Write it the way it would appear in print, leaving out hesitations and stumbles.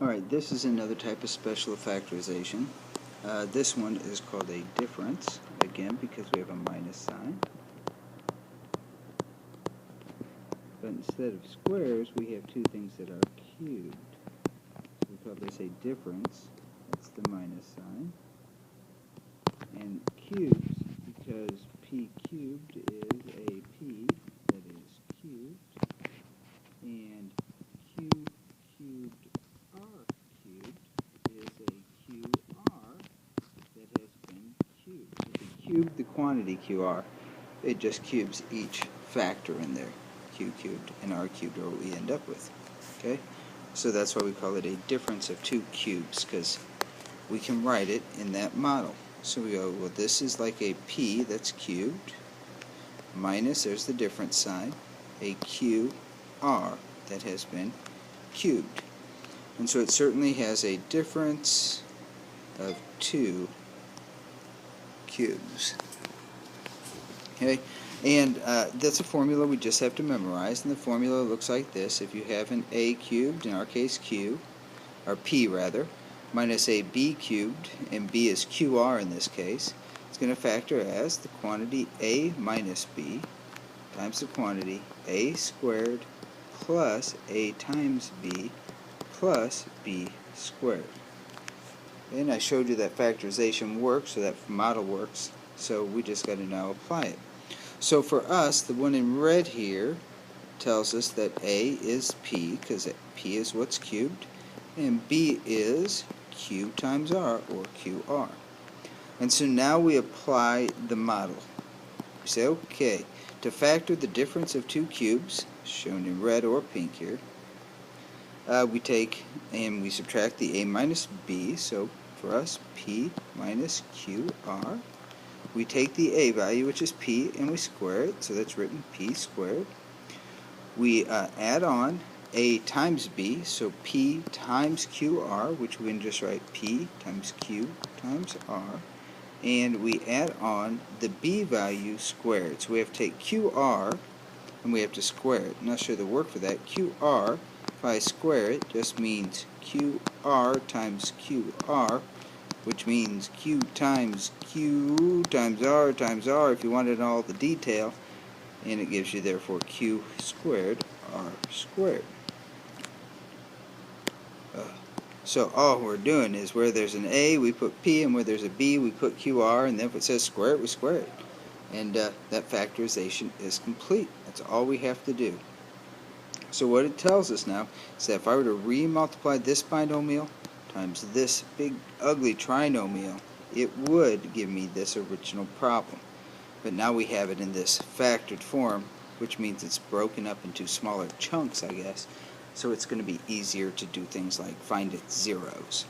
Alright, this is another type of special factorization. This one is called a difference, again because we have a minus sign. But instead of squares, we have two things that are cubed. So we call this a difference, that's the minus sign. And cubes, because p cubed is a p that is cubed, and q cubed r cubed is a qr that has been cubed. If we cube the quantity qr, it just cubes each factor in there. Q cubed and r cubed are what we end up with. Okay? So that's why we call it a difference of two cubes, because we can write it in that model. So we go, well, this is like a p that's cubed, minus, there's the difference sign, a qr that has been cubed. And so it certainly has a difference of two cubes. Okay, and that's a formula we just have to memorize, and the formula looks like this. If you have an a cubed, in our case q, or p rather, minus a b cubed, and b is qr in this case, it's going to factor as the quantity a minus b times the quantity a squared plus a times b plus b squared. And I showed you that factorization works, so that model works, so we just got to now apply it. So for us, the one in red here tells us that a is p, because p is what's cubed, and b is q times r, or qr. And so now we apply the model. We say, okay, to factor the difference of two cubes, shown in red or pink here, we take and we subtract the a minus b, so for us, p minus qr. We take the a value, which is p, and we square it, so that's written p squared. We add on a times b, so p times qr, which we can just write p times q times r. And we add on the b value squared. So we have to take qr and we have to square it. I'm not sure the work for that. qr, if I square it, just means qr times qr, which means q times r if you wanted all the detail, and it gives you therefore q squared r squared. So all we're doing is where there's an a, we put p, and where there's a b, we put qr, and then if it says square it, we square it. And that factorization is complete. That's all we have to do. So what it tells us now is that if I were to re-multiply this binomial times this big ugly trinomial, it would give me this original problem. But now we have it in this factored form, which means it's broken up into smaller chunks, I guess. So it's going to be easier to do things like find its zeros.